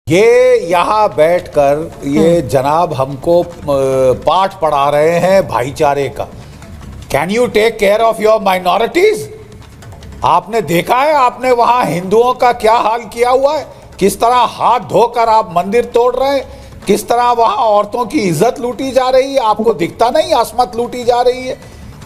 ये यहाँ बैठकर ये जनाब हमको पाठ पढ़ा रहे हैं भाईचारे का। Can you take care of your minorities? आपने देखा है, आपने वहां हिंदुओं का क्या हाल किया हुआ है, किस तरह हाथ धोकर आप मंदिर तोड़ रहे हैं, किस तरह वहां औरतों की इज्जत लूटी जा रही है। आपको दिखता नहीं असमत लूटी जा रही है?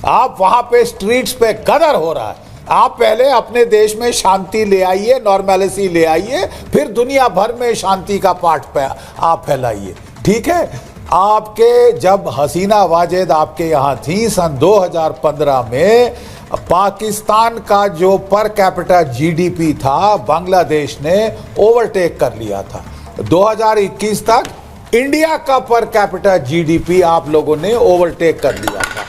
आप वहां पे स्ट्रीट्स पे गदर हो रहा है। आप पहले अपने देश में शांति ले आइए, नॉर्मेलिटी ले आइए, फिर दुनिया भर में शांति का पाठ पे आप फैलाइए, ठीक है। आपके जब हसीना वाजेद आपके यहाँ थी सन 2015 में, पाकिस्तान का जो पर कैपिटा जीडीपी था बांग्लादेश ने ओवरटेक कर लिया था। 2021 तक इंडिया का पर कैपिटा जीडीपी आप लोगों ने ओवरटेक कर लिया था।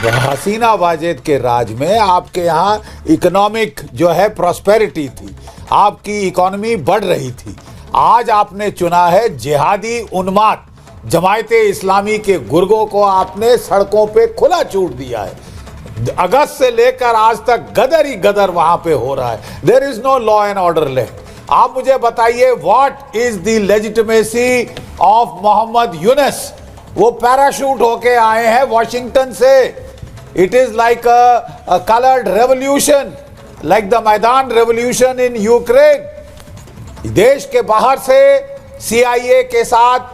हसीना वाजेद के राज में आपके यहाँ इकोनॉमिक जो है प्रॉस्पेरिटी थी, आपकी इकोनॉमी बढ़ रही थी। आज आपने चुना है जिहादी उन्माद जमायते इस्लामी के गुर्गों को आपने सड़कों पे खुला छूट दिया है। अगस्त से लेकर आज तक गदर ही गदर वहां पे हो रहा है। There is no law and order left. आप मुझे बताइए, what is the legitimacy of Mohammad Yunus? वो पैराशूट होके आए हैं वॉशिंगटन से। It is like a coloured revolution, like the Maidan revolution in Ukraine. देश के बाहर से CIA के साथ,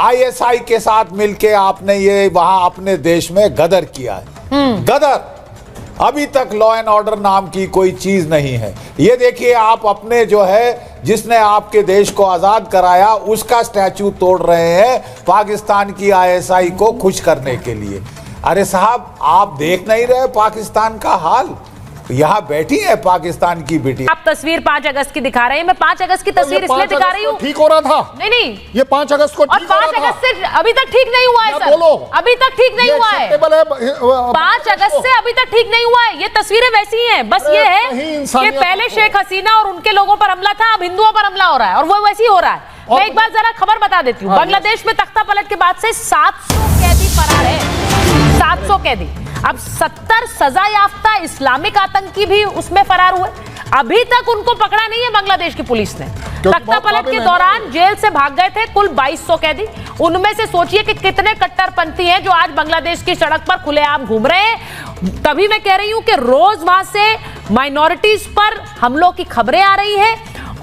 ISI के साथ मिलके आपने ये वहां अपने देश में गदर किया है। गदर। अभी तक लॉ एंड ऑर्डर नाम की कोई चीज नहीं है। ये देखिए, आप अपने जो है जिसने आपके देश को आजाद कराया उसका स्टैचू तोड़ रहे हैं पाकिस्तान की ISI को खुश करने के लिए। अरे साहब, आप देख नहीं रहे पाकिस्तान का हाल? यहाँ बैठी है पाकिस्तान की बेटी। आप तस्वीर 5 अगस्त की दिखा रहे हैं। मैं 5 अगस्त की तस्वीर इसलिए दिखा रही हूँ, ठीक हो रहा था। नहीं, ये 5 अगस्त को और 5 अगस्त से अभी तक ठीक नहीं हुआ है सर। अभी तक ठीक नहीं हुआ है। 5 अगस्त से अभी तक ठीक नहीं हुआ है। ये तस्वीरें वैसी ही हैं। बस ये है कि पहले शेख हसीना और उनके लोगों पर हमला था, अब हिंदुओं पर हमला हो रहा है और वो वैसे ही हो रहा है। मैं एक बार जरा खबर बता देती हूँ। बांग्लादेश में तख्ता पलट के बाद से 700 कैदी फरार है। 700 कैदी। अब 70 सजा याफ्ता इस्लामिक आतंकी भी उसमें फरार हुए। अभी तक उनको पकड़ा नहीं है बांग्लादेश की पुलिस ने। तख्ता पलट के दौरान जेल से भाग गए थे कुल 2200 कैदी। उनमें से सोचिए कि कितने कट्टरपंथी हैं जो आज बांग्लादेश की सड़क पर खुलेआम घूम रहे हैं। तभी मैं कह रही हूं कि रोज वहां से माइनॉरिटीज पर हमलों की खबरें आ रही है।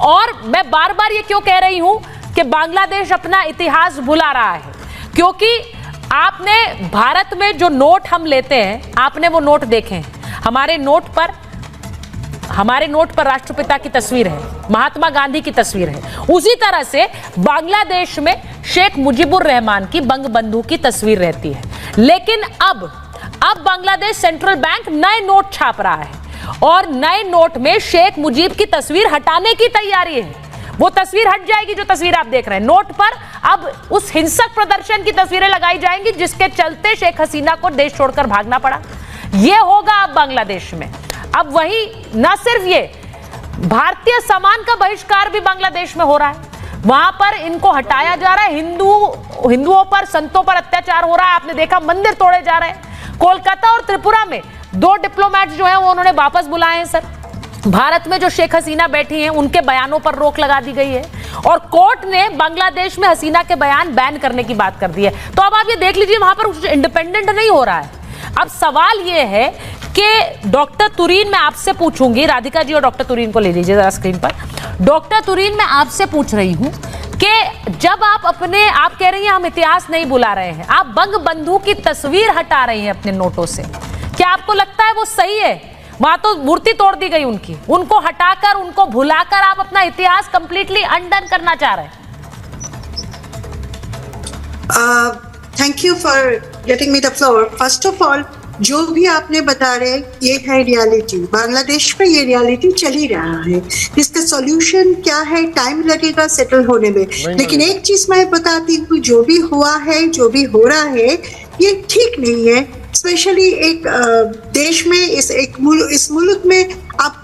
और मैं बार बार ये क्यों कह रही हूं कि बांग्लादेश अपना इतिहास भुला रहा है, क्योंकि आपने भारत में जो नोट हम लेते हैं, आपने वो नोट देखे हैं। हमारे नोट पर राष्ट्रपिता की तस्वीर है, महात्मा गांधी की तस्वीर है। उसी तरह से बांग्लादेश में शेख मुजीबुर रहमान की बंगबंधु की तस्वीर रहती है। लेकिन अब बांग्लादेश सेंट्रल बैंक नए नोट छाप रहा है और नए नोट में शेख मुजीब की तस्वीर हटाने की तैयारी है। वो तस्वीर हट जाएगी जो तस्वीर आप देख रहे हैं। नोट पर अब उस हिंसक प्रदर्शन की तस्वीरें लगाई जाएंगी जिसके चलते शेख हसीना को देश छोड़कर भागना पड़ा। ये होगा अब बांग्लादेश में। अब वही न सिर्फ ये, भारतीय सामान का बहिष्कार भी बांग्लादेश में हो रहा है। वहां पर इनको हटाया जा रहा है। हिंदुओं पर, संतों पर अत्याचार हो रहा है। आपने देखा, मंदिर तोड़े जा रहे हैं। कोलकाता और त्रिपुरा में 2 डिप्लोमेट्स जो हैं वो उन्होंने वापस बुलाए हैं सर। भारत में जो शेख हसीना बैठी हैं उनके बयानों पर रोक लगा दी गई है और कोर्ट ने बांग्लादेश में हसीना के बयान बैन करने की बात कर दी है। तो अब आप ये देख लीजिए, वहां पर इंडिपेंडेंट नहीं हो रहा है। अब सवाल ये है कि डॉक्टर तुरीन, मैं आपसे पूछूंगी, राधिका जी और डॉक्टर तुरीन को ले लीजिए जरा स्क्रीन पर। डॉक्टर तुरीन, मैं आपसे पूछ रही हूं कि जब आप कह रही हैं हम इतिहास नहीं भुला रहे हैं, आप बंगबंधु की तस्वीर हटा रही हैं अपने नोटों से, क्या आपको लगता है वो सही है? वहां तो मूर्ति तोड़ दी गई उनकी, उनको हटाकर, उनको भुलाकर आप अपना इतिहास कंप्लीटली अनडन करना चाह रहे हैं। Thank you for getting me the floor. First of all, जो भी आपने बता रहे ये है रियलिटी। बांग्लादेश में ये रियलिटी चल ही रहा है। इसका सॉल्यूशन क्या है? टाइम लगेगा सेटल होने में। लेकिन एक चीज मैं बताती हूँ, जो भी हुआ है, जो भी हो रहा है, ये ठीक नहीं है। स्पेशली एक देश में, इस मुल्क में आप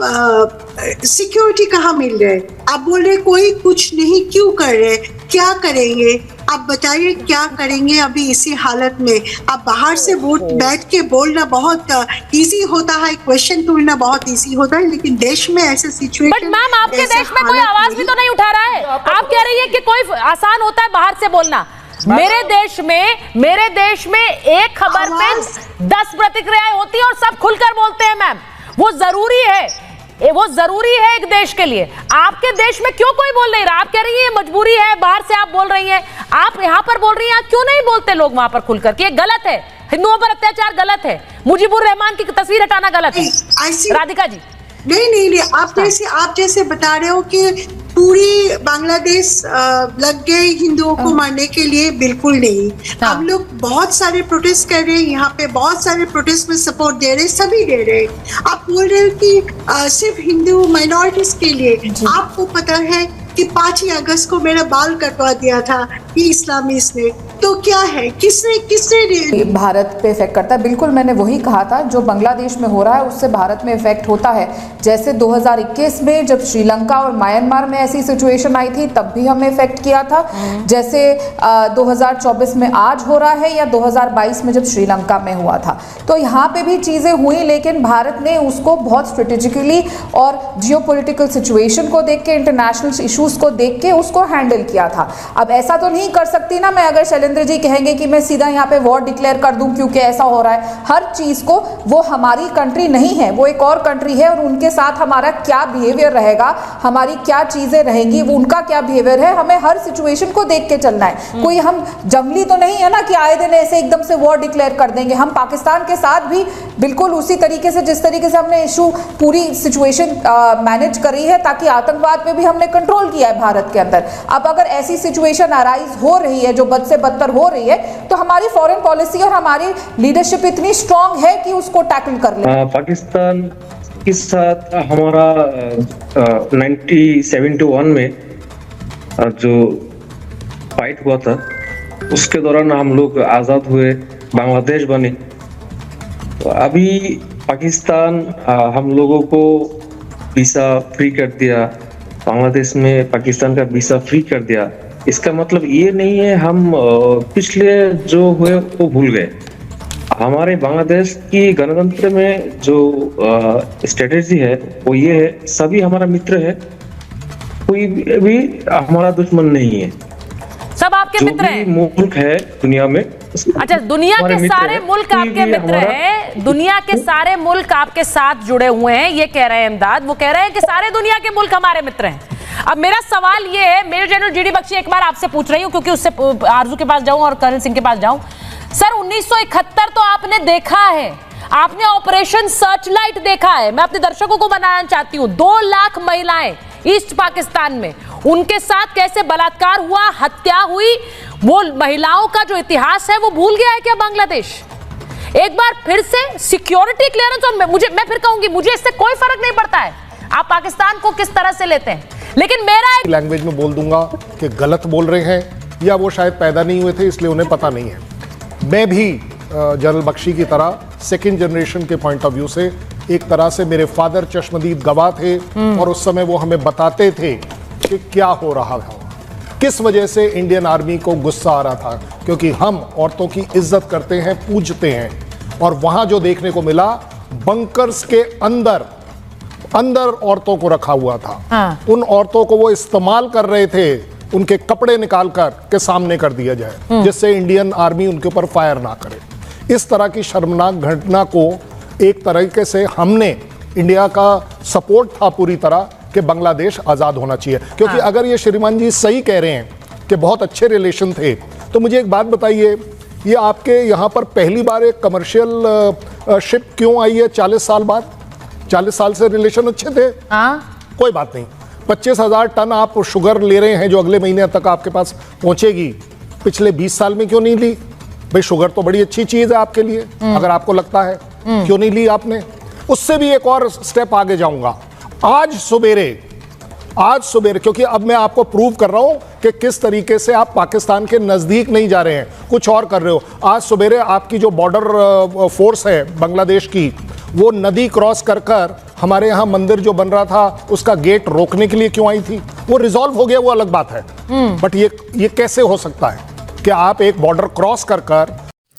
सिक्योरिटी कहाँ मिल रहे? आप बोल रहे कोई कुछ नहीं क्यों कर रहे? क्या करेंगे? आप बताइए क्या करेंगे अभी इसी हालत में? आप बाहर से वोट बैठ के बोलना बहुत इजी होता है, क्वेश्चन टूलना बहुत इजी होता है, लेकिन देश में ऐसे सिचुएशन, बट मैम आपके देश में कोई आवाज भी तो नहीं उठा रहा है। आप कह रही है कि कोई आसान होता है बाहर से बोलना। मेरे देश में एक खबर पे 10 प्रतिक्रियाएं होती है और सब खुलकर बोलते हैं मैम। वो जरूरी है एक देश के लिए। आपके देश में क्यों कोई बोल नहीं रहा? आप कह रही है मजबूरी है, बाहर से आप बोल रही हैं, आप यहाँ पर बोल रही हैं, क्यों नहीं बोलते लोग वहां पर खुलकर कि ये गलत है, हिंदुओं पर अत्याचार गलत है, मुजीबुर रहमान की तस्वीर हटाना गलत है? राधिका जी नहीं, आप जैसे बता रहे हो कि पूरी बांग्लादेश लग गए हिंदुओं को मारने के लिए, बिल्कुल नहीं। हम लोग बहुत सारे प्रोटेस्ट कर रहे हैं यहाँ पे, बहुत सारे प्रोटेस्ट में सपोर्ट दे रहे हैं, सभी दे रहे हैं। आप बोल रहे हो कि सिर्फ हिंदू माइनॉरिटीज के लिए। आपको पता है कि 5 अगस्त को मेरा बाल कटवा दिया था ये इस्लामिस्ट ने, तो क्या है, किसने भारत पे इफेक्ट करता है? बिल्कुल, मैंने वही कहा था, जो बांग्लादेश में हो रहा है उससे भारत में इफेक्ट होता है। जैसे 2021 में जब श्रीलंका और म्यांमार में ऐसी सिचुएशन आई थी तब भी हमें इफेक्ट किया था, जैसे 2024 में आज हो रहा है, या 2022 में जब श्रीलंका में हुआ था। तो यहाँ पे भी चीज़ें हुई, लेकिन भारत ने उसको बहुत स्ट्रेटेजिकली और जियोपॉलिटिकल सिचुएशन को देख के, इंटरनेशनल इश्यूज को देख के उसको हैंडल किया था। अब ऐसा तो नहीं कर सकती ना मैं, अगर शैलेंद्र जी कहेंगे कि मैं सीधा यहाँ पे वॉर डिक्लेयर कर दूं क्योंकि ऐसा हो रहा है। हर चीज को, वो हमारी कंट्री नहीं है, वो एक और कंट्री है, और उनके साथ हमारा क्या बिहेवियर रहेगा, हमारी क्या चीजें रहेंगी, वो उनका क्या बिहेवियर है, हमें हर सिचुएशन को देख के चलना है। कोई हम जंगली तो नहीं है ना कि आए दिन ऐसे एकदम से वॉर डिक्लेयर कर देंगे। हम पाकिस्तान के साथ भी बिल्कुल उसी तरीके से, जिस तरीके से हमने इशू पूरी सिचुएशन मैनेज करी है, ताकि आतंकवाद पे भी हमने कंट्रोल किया है भारत के अंदर। अब अगर ऐसी सिचुएशन अराइज हो रही है जो बद से बदतर हो रही है, तो हमारी फॉरेन पॉलिसी और हमारी लीडरशिप इतनी स्ट्रांग है कि उसको टैकल कर ले। पाकिस्तान के साथ हमारा 1971 में जो फाइट हुआ था, उसके दौरान हम लोग आज़ाद हुए, बांग्लादेश बने। तो अभी पाकिस्तान हम लोगों को वीज़ा फ्री कर दिया, बांग्लादेश में पाकिस्तान का वीज़ा फ्री कर दिया। इसका मतलब ये नहीं है हम पिछले जो हुए वो भूल गए। हमारे बांग्लादेश की गणतंत्र में जो स्ट्रेटेजी है वो ये है, सभी हमारा मित्र है, कोई भी हमारा दुश्मन नहीं है, सब आपके मित्र हैं। मुल्क है दुनिया में, अच्छा, दुनिया के सारे मुल्क आपके मित्र हैं, दुनिया के सारे मुल्क आपके साथ जुड़े हुए हैं, ये कह रहे हैं इमदाद। वो कह रहे हैं कि सारे दुनिया के मुल्क हमारे मित्र हैं। अब मेरा सवाल ये है, मेजर जनरल जीडी बख्शी, एक बार आपसे पूछ रही हूं क्योंकि उससे आरजू के पास जाऊं और कर्नल सिंह के पास जाऊं। सर, 1971 तो आपने देखा है, आपने ऑपरेशन सर्चलाइट देखा है। मैं अपने दर्शकों को बनाना चाहती हूं, 2 लाख महिलाएं ईस्ट पाकिस्तान में, उनके साथ कैसे बलात्कार हुआ, हत्या हुई, वो महिलाओं का जो इतिहास है वो भूल गया है क्या बांग्लादेश? एक बार फिर से सिक्योरिटी क्लियरेंस, और मैं फिर कहूंगी, मुझे इससे कोई फर्क नहीं पड़ता है आप पाकिस्तान को किस तरह से लेते हैं, लेकिन मेरा एक लैंग्वेज में बोल दूंगा कि गलत बोल रहे हैं, या वो शायद पैदा नहीं हुए थे इसलिए उन्हें पता नहीं है। मैं भी जनरल बख्शी की तरह सेकंड जनरेशन के पॉइंट ऑफ व्यू से, एक तरह से मेरे फादर चश्मदीद गवाह थे, और उस समय वो हमें बताते थे कि क्या हो रहा है, किस वजह से इंडियन आर्मी को गुस्सा आ रहा था, क्योंकि हम औरतों की इज्जत करते हैं, पूजते हैं। और वहां जो देखने को मिला, बंकर्स के अंदर औरतों को रखा हुआ था। उन औरतों को वो इस्तेमाल कर रहे थे, उनके कपड़े निकाल कर के सामने कर दिया जाए, जिससे इंडियन आर्मी उनके ऊपर फायर ना करे। इस तरह की शर्मनाक घटना को एक तरीके से हमने, इंडिया का सपोर्ट था पूरी तरह कि बांग्लादेश आज़ाद होना चाहिए। क्योंकि अगर ये श्रीमान जी सही कह रहे हैं कि बहुत अच्छे रिलेशन थे, तो मुझे एक बात बताइए, ये आपके यहाँ पर पहली बार एक कमर्शियल शिप क्यों आई है 40 साल बाद? 40 साल से रिलेशन अच्छे थे, कोई बात नहीं। 25,000 टन आप शुगर ले रहे हैं जो अगले महीने तक आपके पास पहुंचेगी, पिछले 20 साल में क्यों नहीं ली? भाई शुगर तो बड़ी अच्छी चीज है आपके लिए, अगर आपको लगता है, क्यों नहीं ली आपने? उससे भी एक और स्टेप आगे जाऊंगा। आज सवेरे, क्योंकि अब मैं आपको प्रूव कर रहा हूं कि किस तरीके से आप पाकिस्तान के नजदीक नहीं जा रहे हैं, कुछ और कर रहे हो। आज सवेरे आपकी जो बॉर्डर फोर्स है बांग्लादेश की, वो नदी क्रॉस कर हमारे यहाँ मंदिर जो बन रहा था उसका गेट रोकने के लिए क्यों आई थी? वो रिजॉल्व हो गया, वो अलग बात है। बट ये कैसे हो सकता है? कि आप एक बॉर्डर क्रॉस कर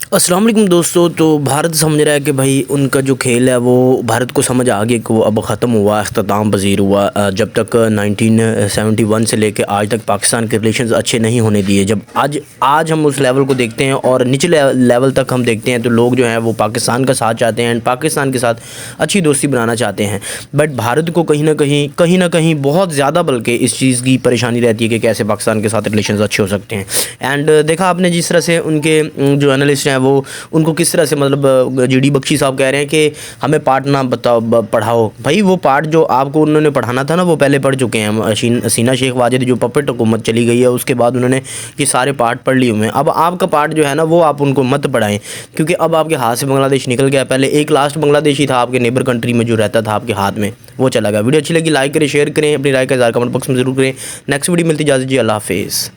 अस्सलाम वालेकुम दोस्तों। तो भारत समझ रहा है कि भाई उनका जो खेल है वो भारत को समझ आ गया कि वो अब ख़त्म हुआ, अख्ताम पज़ीर हुआ। जब तक 1971 से लेकर आज तक पाकिस्तान के रिलेशंस अच्छे नहीं होने दिए। जब आज हम उस लेवल को देखते हैं और निचले लेवल तक हम देखते हैं तो लोग जो हैं वो पाकिस्तान का साथ चाहते हैं एंड पाकिस्तान के साथ अच्छी दोस्ती बनाना चाहते हैं। बट भारत को कहीं ना कहीं बहुत ज़्यादा बल्कि इस चीज़ की परेशानी रहती है कि कैसे पाकिस्तान के साथ रिलेशंस अच्छे हो सकते हैं। एंड देखा आपने जिस तरह से उनके जो एनालिस्ट हैं वो उनको किस तरह से मतलब जीडी बख्शी साहब कह रहे हैं कि हमें पाठ ना बताओ पढ़ाओ। भाई वो पाठ जो आपको उन्होंने पढ़ाना था ना वो पहले पढ़ चुके हैं। हसीना शेख वाजिद जो पपेट हुकूमत चली गई है उसके बाद उन्होंने ये सारे पाठ पढ़ लिए हुए हैं। अब आपका पाठ जो है ना वो आप उनको मत पढ़ाएं क्योंकि अब आपके हाथ से बांग्लादेश निकल गया। पहले एक लास्ट बांग्लादेशी था आपके नेबर कंट्री में जो रहता था आपके हाथ में, वो चला गया। वीडियो अच्छी लगी लाइक करें, शेयर करें, अपनी राय का इज़हार कमेंट बॉक्स में ज़रूर करें। नेक्स्ट वीडियो मिलती इजाज़त जी, अल्लाह हाफिज़।